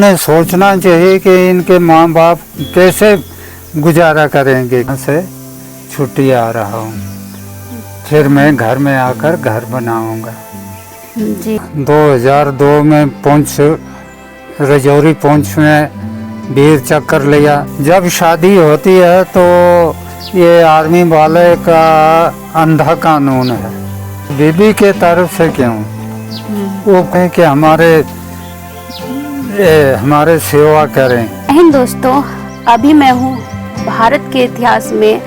उन्हें सोचना चाहिए कि इनके माँ बाप कैसे गुजारा करेंगे। यहाँ से छुट्टी आ रहा हूँ, फिर मैं घर में आकर घर बनाऊंगा। जी 2002 में पुंछ, रजौरी पुंछ में वीर चक्र लिया। जब शादी होती है तो ये आर्मी वाले का अंधा कानून है, बीबी के तरफ से क्यों, वो कहें कि हमारे सेवा करें। हिंद दोस्तों, अभी मैं हूँ भारत के इतिहास में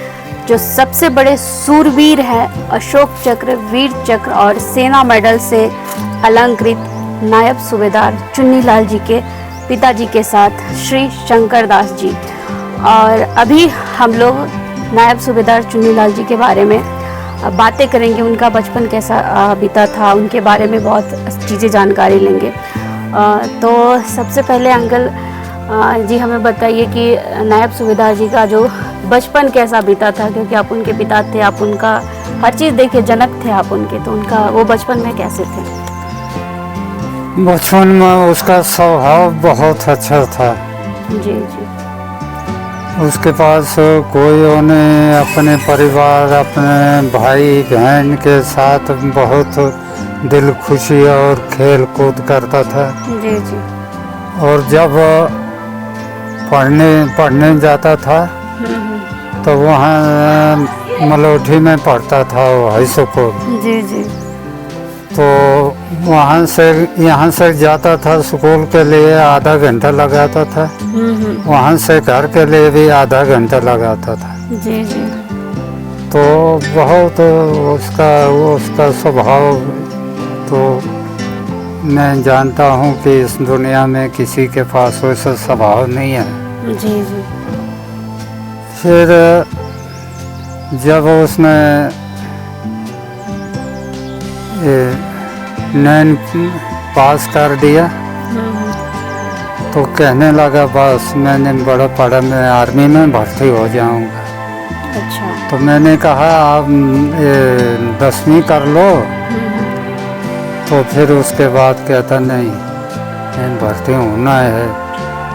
जो सबसे बड़े सूरवीर हैं, अशोक चक्र, वीर चक्र और सेना मेडल से अलंकृत नायब सूबेदार चुन्नीलाल जी के पिताजी के साथ श्री शंकर दास जी। और अभी हम लोग नायब सूबेदार चुन्नीलाल जी के बारे में बातें करेंगे। उनका बचपन कैसा बीता था, उनके बारे में बहुत चीज़ें जानकारी लेंगे। तो सबसे पहले अंकल जी हमें बताइए कि नायब सूबेदार जी का जो बचपन कैसा बीता था, क्योंकि आप उनके पिता थे, आप उनका हर चीज़ देखे, जनक थे आप उनके, तो उनका वो बचपन में कैसे थे? बचपन में उसका स्वभाव बहुत अच्छा था। जी जी उसके पास कोई उन्हें अपने परिवार, अपने भाई बहन के साथ बहुत दिल खुशी और खेल कूद करता था। जी जी और जब पढ़ने जाता था तो वहाँ मलोठी में पढ़ता था, वो हाई स्कूल। जी जी तो वहाँ से यहाँ से जाता था स्कूल के लिए, आधा घंटा लगाता था। वहाँ से घर के लिए भी आधा घंटा लगाता था। जी जी तो बहुत उसका स्वभाव तो मैं जानता हूँ कि इस दुनिया में किसी के पास वैसा स्वभाव नहीं है। जी जी फिर जब उसने 9 पास कर दिया तो कहने लगा बस मैंने बड़ा पढ़ा, मैं आर्मी में भर्ती हो जाऊंगा। अच्छा। तो मैंने कहा आप 10वीं कर लो। तो फिर उसके बाद कहता नहीं, मैं भर्ती होना है।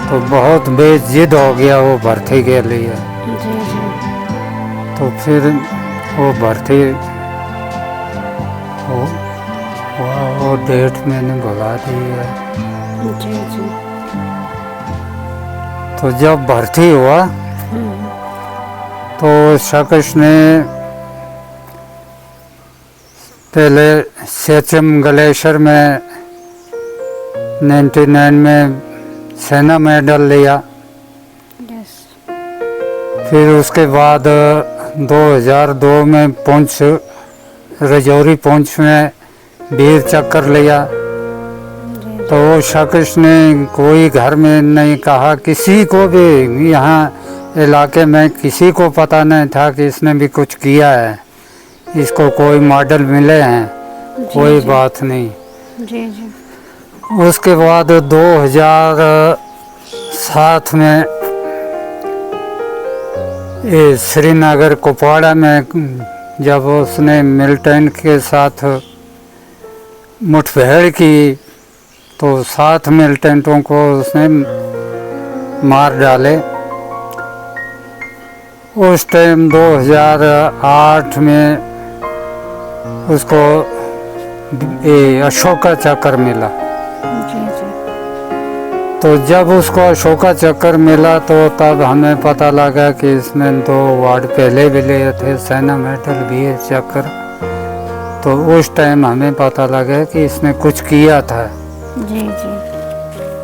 तो बहुत बेजिद हो गया वो भर्ती के लिए। जी जी तो फिर वो भर्ती वो डेट मैंने बुला दी है। जी जी तो जब भर्ती हुआ तो शख्स ने पहले सेचम ग्लेशियर में 99 में सेना मेडल लिया। यस फिर उसके बाद 2002 में पुंछ, रजौरी पुंछ में वीर चक्र लिया। तो वो शख्स ने कोई घर में नहीं कहा, किसी को भी यहाँ इलाके में किसी को पता नहीं था कि इसने भी कुछ किया है, इसको कोई मॉडल मिले हैं, कोई बात नहीं। जी जी उसके बाद 2007 में ये श्रीनगर कुपवाड़ा में जब उसने मिलिटेंट के साथ मुठभेड़ की तो 7 मिलिटेंटों को उसने मार डाले। उस टाइम 2008 में उसको अशोका चक्र मिला। जी जी तो जब उसको अशोका चक्र मिला तो तब हमें पता लगा कि इसने 2 अवार्ड पहले भी लिए थे, सेना मेडल, वीर चक्र। तो उस टाइम हमें पता लगा कि इसने कुछ किया था। जी जी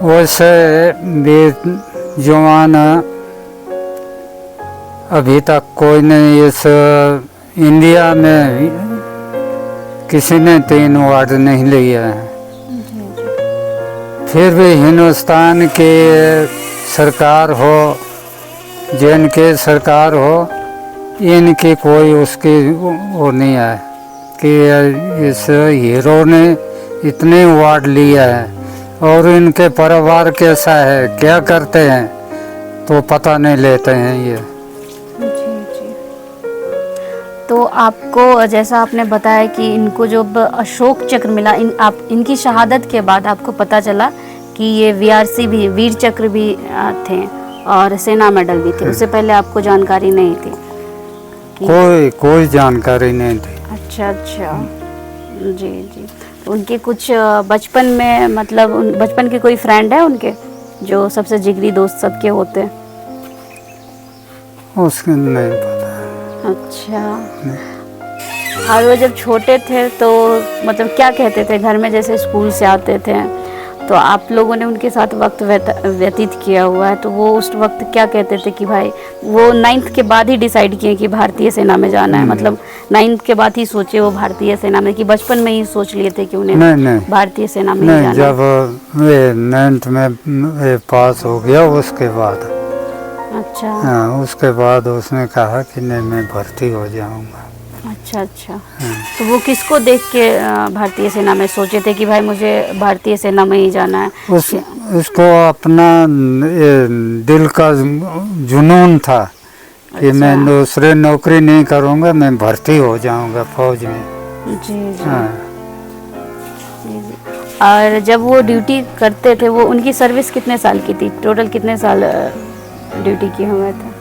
वैसे भी जवान अभी तक कोई नहीं, इस इंडिया में किसी ने 3 अवार्ड नहीं लिया है। फिर भी हिंदुस्तान के सरकार हो, JNK सरकार हो, इनकी कोई उसकी वो नहीं है कि इस हीरो ने इतने अवार्ड लिया है। और इनके परिवार कैसा है, क्या करते हैं, तो पता नहीं लेते हैं ये। जी जी तो आपको जैसा आपने बताया कि इनको जब अशोक चक्र मिला, इनकी शहादत के बाद आपको पता चला कि ये वीआरसी भी, वीर चक्र भी थे और सेना मेडल भी थे, उससे पहले आपको जानकारी नहीं थी? कोई जानकारी नहीं थी। अच्छा अच्छा, जी जी। तो उनके कुछ बचपन में, मतलब बचपन के कोई फ्रेंड है उनके जो सबसे जिगरी दोस्त सबके होते हैं? उसके नहीं पता। अच्छा। और वो जब छोटे थे तो मतलब क्या कहते थे घर में, जैसे स्कूल से आते थे तो आप लोगों ने उनके साथ वक्त व्यतीत किया हुआ है, तो वो उस वक्त क्या कहते थे कि भाई, वो 9th के बाद ही डिसाइड किए कि भारतीय सेना में जाना है, मतलब 9th के बाद ही सोचे वो भारतीय सेना में, कि बचपन में ही सोच लिए थे कि उन्हें नहीं भारतीय सेना में ही नहीं, जाना है? जब वे 9th में पास हो गया उसके बाद। अच्छा। हाँ, उसके बाद उसने कहा कि नहीं, मैं भर्ती हो जाऊंगा। अच्छा अच्छा। तो वो किसको देख के भारतीय सेना में सोचे थे कि भाई मुझे भारतीय सेना में ही जाना है? उसको अपना ये दिल का जुनून था कि मैं दूसरे नौकरी नहीं करूंगा, मैं भर्ती हो जाऊंगा फौज में। जी जी। हाँ। जी जी। और जब वो ड्यूटी करते थे, वो उनकी सर्विस कितने साल की थी? टोटल कितने साल ड्यूटी किए हुए थे?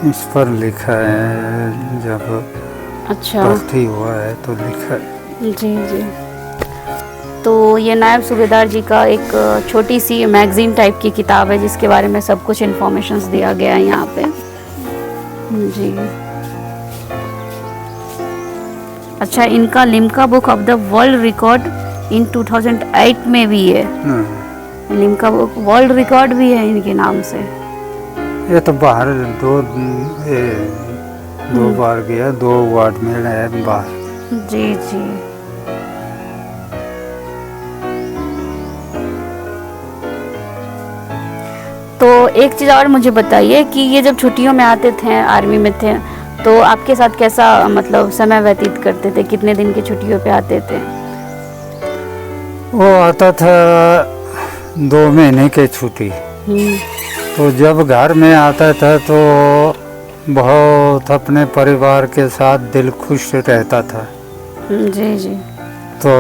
इस पर लिखा है, जब अच्छा, भर्ती हुआ है तो लिखा है। जी जी। तो ये नायब सूबेदार जी का एक छोटी सी मैगजीन टाइप की किताब है जिसके बारे में सब कुछ इन्फॉर्मेशंस दिया गया है यहाँ पे। जी। अच्छा, इनका Limca book of the world record in 2008 में भी है। लिम्का बुक वर्ल्ड रिकॉर्ड भी है इनके नाम से। ये तो बाहर दो बार गया, 2 अवार्ड मिले हैं बाहर। जी जी। तो एक चीज़ और मुझे बताइए कि ये जब छुट्टियों में आते थे, आर्मी में थे, तो आपके साथ कैसा मतलब समय व्यतीत करते थे? कितने दिन की छुट्टियों पे आते थे? वो आता था 2 महीने की छुट्टी। तो जब घर में आता था तो बहुत अपने परिवार के साथ दिल खुश रहता था। जी जी। तो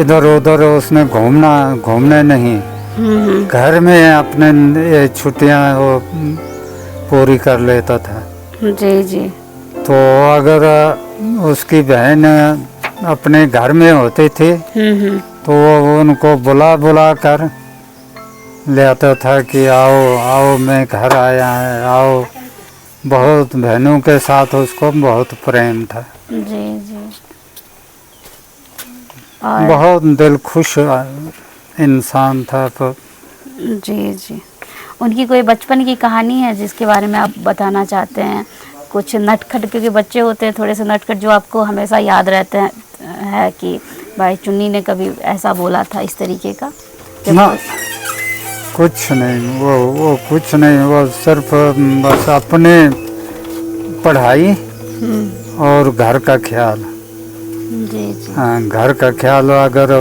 इधर उधर उसने घूमने नहीं, घर में अपने ये छुट्टियां वो पूरी कर लेता था। जी जी। तो अगर उसकी बहन अपने घर में होती थी तो वो उनको बुला कर ले आता था कि आओ आओ, मैं घर आया है, आओ। बहुत बहनों के साथ उसको बहुत प्रेम था। जी जी। और बहुत दिल खुश इंसान था। तो जी जी। उनकी कोई बचपन की कहानी है जिसके बारे में आप बताना चाहते हैं? कुछ नटखट, क्योंकि बच्चे होते हैं थोड़े से नटखट, जो आपको हमेशा याद रहते हैं है कि भाई चुन्नी ने कभी ऐसा बोला था, इस तरीके का? ना, कुछ नहीं, वो कुछ नहीं, वो सिर्फ बस अपने पढ़ाई और घर का ख्याल। जी जी। हाँ, घर का ख्याल। अगर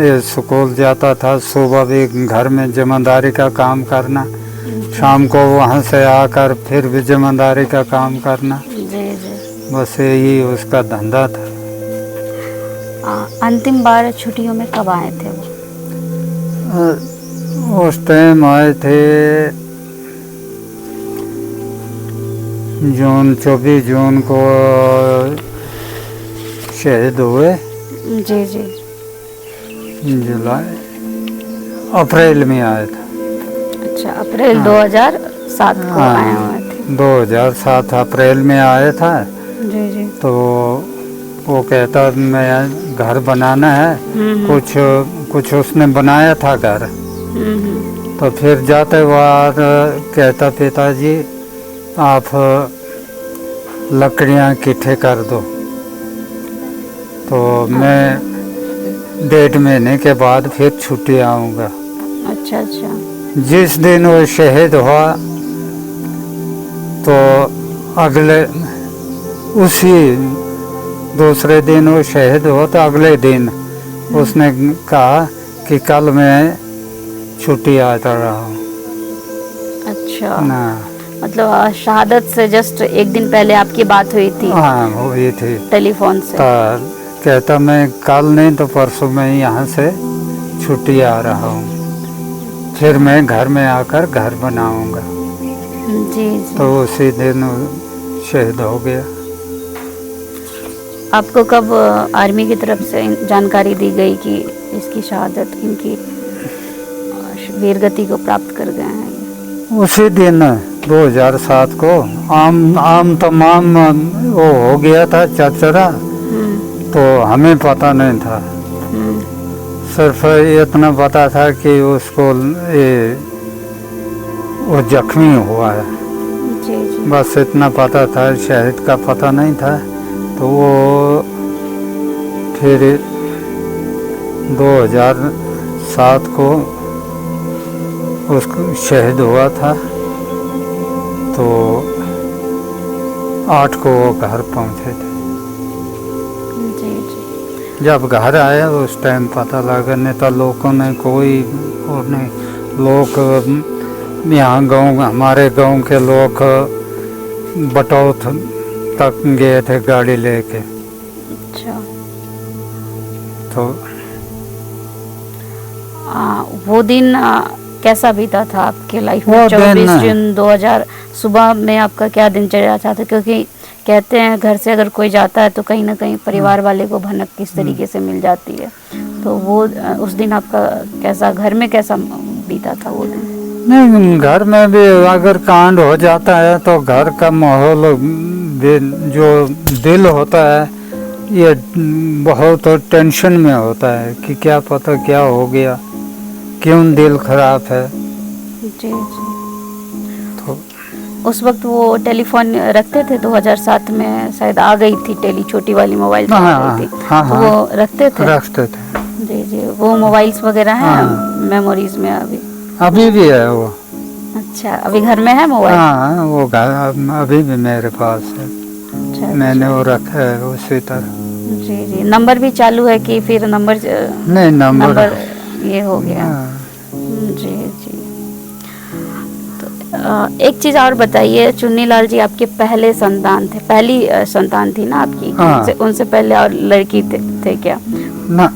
ये स्कूल जाता था, सुबह भी घर में जिम्मेदारी का काम करना, शाम को वहाँ से आकर फिर भी जिम्मेदारी का काम करना। जी जी। बस यही उसका धंधा था। अंतिम बार छुट्टियों में कब आए थे वो? उस टाइम आए थे 24 जून को शहीद हुए। जी जी। जुलाई अप्रैल में आया था। अच्छा, अप्रैल 2007 को आए हुए थे। 2007 अप्रैल में आया था। जी जी। तो वो कहता मैं घर बनाना है, कुछ उसने बनाया था घर। तो फिर जाते बार कहता पिताजी आप लकड़ियाँ इकट्ठे कर दो। तो मैं 1.5 महीने के बाद फिर छुट्टी आऊँगा। अच्छा अच्छा। जिस दिन वो शहीद हुआ तो अगले उसी दूसरे दिन वो शहीद हुआ, तो अगले दिन उसने कहा कि कल मैं छुट्टी आता रहा हूँ। अच्छा ना, मतलब शहादत से जस्ट एक दिन पहले आपकी बात हुई थी? हाँ, हुई थी। टेलीफोन से? कहता मैं कल नहीं तो परसों में यहाँ से छुट्टी आ रहा हूँ, फिर मैं घर में आकर घर बनाऊंगा। जी जी। तो उसी दिन वो शहीद हो गया। आपको कब आर्मी की तरफ से जानकारी दी गई कि इसकी शहादत, इनकी वीरगति को प्राप्त कर गए हैं? उसी दिन 2007 को आम तमाम वो हो गया था चर्चा, तो हमें पता नहीं था। सिर्फ इतना पता था कि उसको वो जख्मी हुआ है, जी जी। बस इतना पता था, शहीद का पता नहीं था। तो वो फिर 2007 को उसको शहीद हुआ था, तो 8 को वो घर पहुंचे थे। जी जी। जब घर आया उस टाइम पता लगा, नहीं तो लोगों ने कोई और नहीं, लोग यहाँ गांव, हमारे गांव के लोग बटौत तक गए थे गाड़ी लेके। अच्छा। तो वो दिन कैसा बीता था आपके लाइफ में? वो 24 दिन- जून 2000 सुबह में आपका क्या दिनचर्या था? क्योंकि कहते हैं घर से अगर कोई जाता है तो कहीं ना कहीं परिवार वाले को भनक किस तरीके से मिल जाती है, तो वो उस दिन आपका कैसा, घर में कैसा बीता था वो दिन? नहीं, घर में भी अगर कांड हो जाता है तो घर का माहौल भी, जो दिल होता है ये बहुत टेंशन में होता है कि क्या पता क्या हो गया, क्यों दिल खराब है। जी जी। तो उस वक्त वो टेलीफोन रखते थे? 2007 में शायद आ गई थी टेली, छोटी वाली मोबाइल आ हाँ, गई थी, हाँ, तो हाँ, वो रखते थे? रखते थे। जी जी। वो मोबाइल्स वगैरह हैं हाँ। मेमोरीज में अभी? अभी भी है वो। अच्छा, अभी घर में है मोबाइल? हाँ, वो घर अभी भी मेरे पास है। अच्छा, मैंने वो रखा है उसी तरह। जी जी। नंबर भी चालू है कि फिर नंबर नहीं, नंबर ये हो गया? हाँ। जी जी। तो एक चीज़ और बताइए, चुन्नीलाल जी आपके पहले संतान थे, पहली संतान थी ना आपकी? हाँ। उनसे पहले और लड़की थे क्या? ना,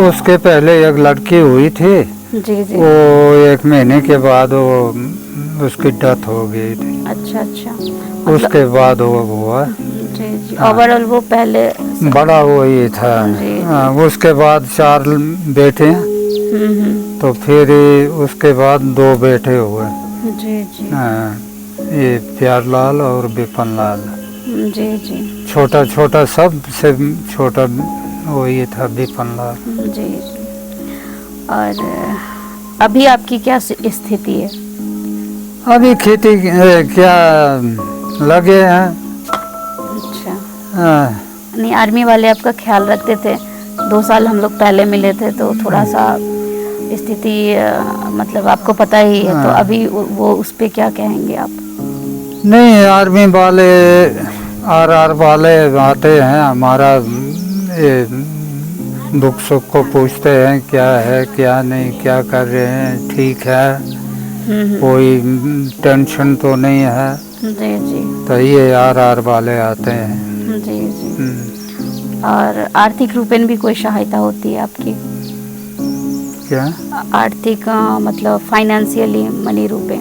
उसके पहले एक लड़की हुई थी, जी जी। वो 1 महीने के बाद वो उसकी डेथ हो गई थी। अच्छा अच्छा। उसके बाद वो हुआ। जी जी। ओवरऑल वो पहले बड़ा वो ही था। जी। हाँ, उसके बाद 4 बेटे हैं, तो फिर उसके बाद 2 बेटे हुए। जी जी। हाँ, ये प्यारलाल और विपिन लाल। जी जी। छोटा छोटा सबसे छोटा वो ये था विपिन लाल। जी जी। और अभी आपकी क्या स्थिति है? अभी खेती क्या लगे हैं। अच्छा। हाँ, नहीं, आर्मी वाले आपका ख्याल रखते थे? 2 साल हम लोग पहले मिले थे तो थोड़ा सा स्थिति मतलब आपको पता ही है, तो हाँ। अभी वो उस पे क्या कहेंगे आप? नहीं, आर्मी वाले आर वाले आते हैं, हमारा ये दुख सुख को पूछते हैं, क्या है क्या नहीं, क्या कर रहे हैं, ठीक है, कोई टेंशन तो नहीं है। जी जी। तो ये आर वाले आते हैं। जी जी। और आर्थिक रूपेण भी कोई सहायता होती है आपकी? क्या? आर्थिक मतलब फाइनेंशियली, मनी रूपेण?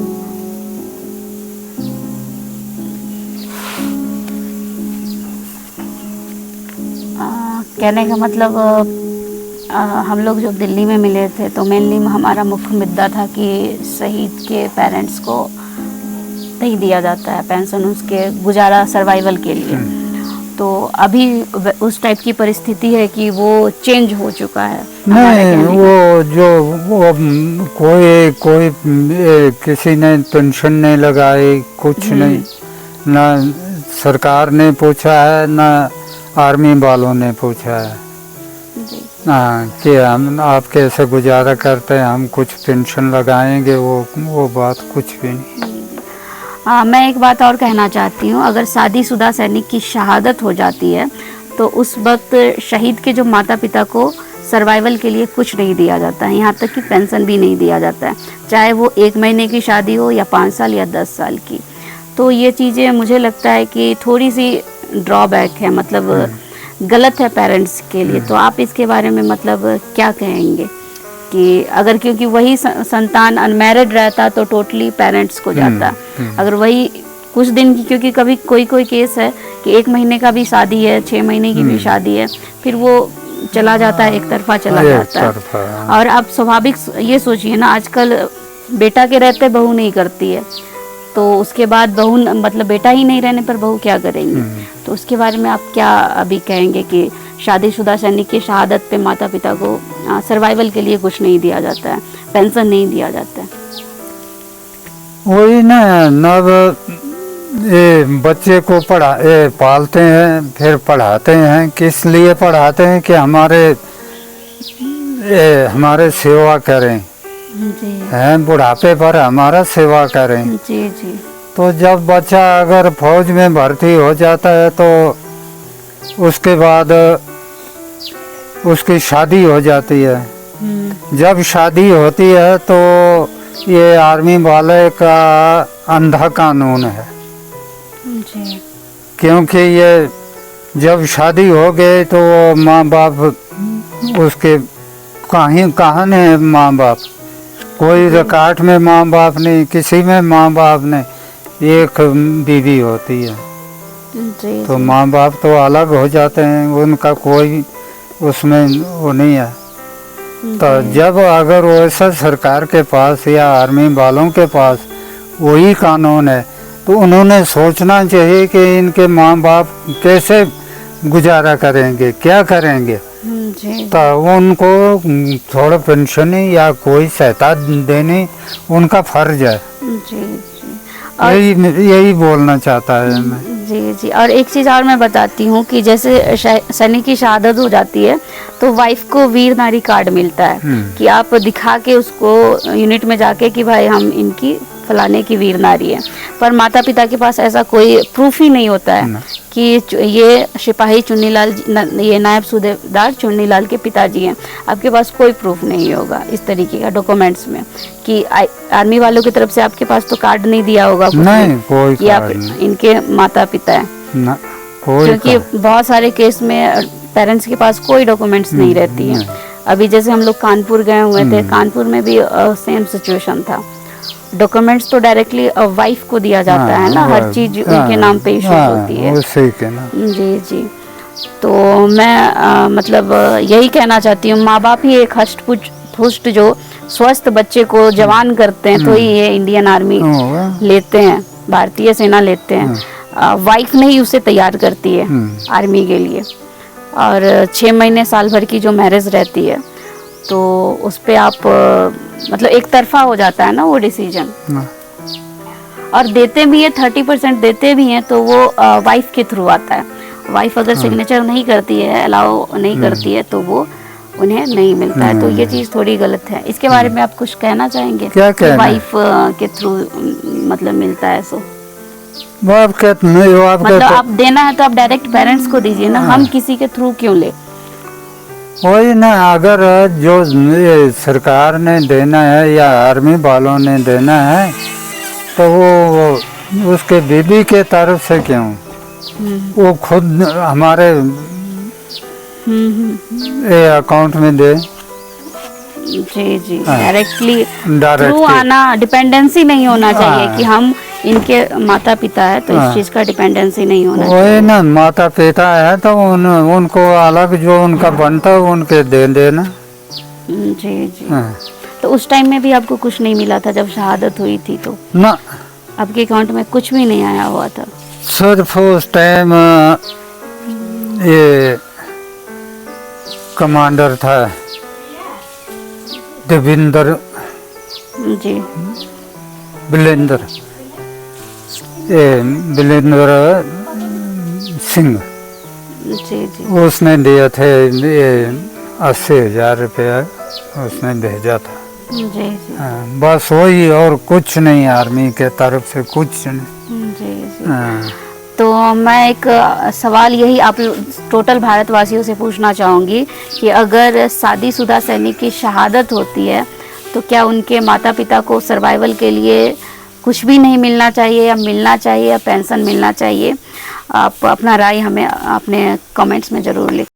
कहने का मतलब हम लोग जब दिल्ली में मिले थे तो मेनली हमारा मुख्य मुद्दा था कि शहीद के पेरेंट्स को नहीं दिया जाता है पेंशन, उसके गुजारा सर्वाइवल के लिए। तो अभी उस टाइप की परिस्थिति है कि वो चेंज हो चुका है? नहीं, वो जो वो कोई किसी ने पेंशन नहीं लगाई, कुछ नहीं, ना सरकार ने पूछा है, ना आर्मी वालों ने पूछा है। हाँ, कि हम आप कैसे गुजारा करते हैं, हम कुछ पेंशन लगाएंगे, वो बात कुछ भी नहीं। मैं एक बात और कहना चाहती हूँ, अगर शादीशुदा सैनिक की शहादत हो जाती है तो उस वक्त शहीद के जो माता पिता को सर्वाइवल के लिए कुछ नहीं दिया जाता है, यहाँ तक कि पेंशन भी नहीं दिया जाता है, चाहे वो 1 महीने की शादी हो या 5 साल या 10 साल की। तो ये चीज़ें मुझे लगता है कि थोड़ी सी ड्रॉबैक है, मतलब गलत है पेरेंट्स के लिए। तो आप इसके बारे में मतलब क्या कहेंगे कि अगर क्योंकि वही संतान अनमैरिड रहता तो टोटली पेरेंट्स को जाता, अगर वही कुछ दिन की, क्योंकि कभी कोई कोई केस है कि 1 महीने का भी शादी है, 6 महीने की भी शादी है, फिर वो चला जाता है, एक तरफा चला जाता है। और आप स्वाभाविक ये सोचिए ना, आजकल बेटा के रहते बहू नहीं करती है, तो उसके बाद बहू मतलब बेटा ही नहीं रहने पर बहू क्या करेंगे। तो उसके बारे में आप क्या अभी कहेंगे कि शादीशुदा सैनिक की शहादत पे माता पिता को सर्वाइवल के लिए कुछ नहीं दिया जाता है, पेंशन नहीं दिया जाता है? वही ना, नव ये बच्चे को पालते हैं, फिर पढ़ाते हैं। किस लिए पढ़ाते हैं? कि हमारे सेवा करें जी हैं, बुढ़ापे पर हमारा सेवा करें। जी जी। तो जब बच्चा अगर फौज में भर्ती हो जाता है तो उसके बाद उसकी शादी हो जाती है। जब शादी होती है तो ये आर्मी वाले का अंधा कानून है जी। क्योंकि ये जब शादी हो गई तो माँ बाप उसके कहाँ है माँ बाप, कोई रिकॉर्ड में माँ बाप नहीं, किसी में माँ बाप नहीं, एक बीवी होती है। जी तो माँ बाप तो अलग हो जाते हैं, उनका कोई उसमें वो नहीं है। तो जब अगर वैसा सरकार के पास या आर्मी वालों के पास वही कानून है तो उन्होंने सोचना चाहिए कि इनके माँ बाप कैसे गुजारा करेंगे, क्या करेंगे। जी। तो उनको थोड़ा पेंशन या कोई सहायता देनी उनका फर्ज है। जी जी। यही बोलना चाहता है मैं। जी जी। और एक चीज़ और मैं बताती हूँ कि जैसे सैनिक की शहादत हो जाती है तो वाइफ को वीर नारी कार्ड मिलता है कि आप दिखा के उसको यूनिट में जाके कि भाई हम इनकी फलाने की वीर नारी है। पर माता पिता के पास ऐसा कोई प्रूफ ही नहीं होता है कि ये सिपाही चुन्नीलाल, ये नायब सूबेदार चुन्नीलाल के पिताजी हैं। आपके पास कोई प्रूफ नहीं होगा इस तरीके का डॉक्यूमेंट्स में कि आर्मी वालों की तरफ से आपके पास तो कार्ड नहीं दिया होगा कुछ नहीं, कोई कि आप इनके माता पिता हैं ना, कोई क्योंकि बहुत सारे केस में पेरेंट्स के पास कोई डॉक्यूमेंट्स नहीं रहती है। अभी जैसे हम लोग कानपुर गए हुए थे, कानपुर में भी सेम सिचुएशन था। डॉक्यूमेंट्स तो डायरेक्टली वाइफ को दिया जाता है ना, हर चीज उनके नाम पे इशू होती है। जी जी। तो मैं मतलब यही कहना चाहती हूँ, माँ बाप ही एक हष्ट पुष्ट जो स्वस्थ बच्चे को जवान करते हैं तो ही ये इंडियन आर्मी लेते हैं, भारतीय सेना लेते हैं। वाइफ नहीं उसे तैयार करती है आर्मी के लिए। और 6 महीने साल भर की जो मैरिज रहती है तो उस पे आप मतलब एक तरफा हो जाता है ना वो डिसीजन। और देते भी है 30% देते भी हैं तो वो वाइफ के थ्रू आता है। वाइफ अगर सिग्नेचर नहीं करती है, अलाउ नहीं करती है तो वो उन्हें नहीं मिलता है। तो ये चीज थोड़ी गलत है। इसके बारे में आप कुछ कहना चाहेंगे? क्या वाइफ के थ्रू मतलब मिलता है सो मतलब आप देना है तो आप डायरेक्ट पेरेंट्स को दीजिए ना, हम किसी के थ्रू क्यों ले? वही ना, अगर जो ये सरकार ने देना है या आर्मी वालों ने देना है तो वो उसके बीबी के तरफ से क्यों, वो खुद हमारे अकाउंट में दे। जी जी। डायरेक्टली थ्रू आना, डिपेंडेंसी नहीं होना चाहिए कि हम इनके माता पिता है तो इस चीज का डिपेंडेंसी नहीं होना चाहिए। वही ना, माता पिता है तो उनको अलग जो उनका बनता है उनके दे देना। जी जी। तो उस टाइम में भी आपको कुछ नहीं मिला था जब शहादत हुई थी? तो ना, आपके अकाउंट में कुछ भी नहीं आया हुआ था? सिर्फ उस टाइम ये कमांडर था देविंदर जी, बिलेंदर सिंह, जी जी। उसने दिए थे 80,000 रुपया उसने भेजा था। जी जी। बस वही, और कुछ नहीं, आर्मी के तरफ से कुछ नहीं। जी जी। तो मैं एक सवाल यही आप टोटल भारतवासियों से पूछना चाहूँगी कि अगर शादीशुदा सैनिक की शहादत होती है तो क्या उनके माता पिता को सर्वाइवल के लिए कुछ भी नहीं मिलना चाहिए या मिलना चाहिए या पेंशन मिलना चाहिए? आप अपना राय हमें अपने कमेंट्स में ज़रूर लिखें।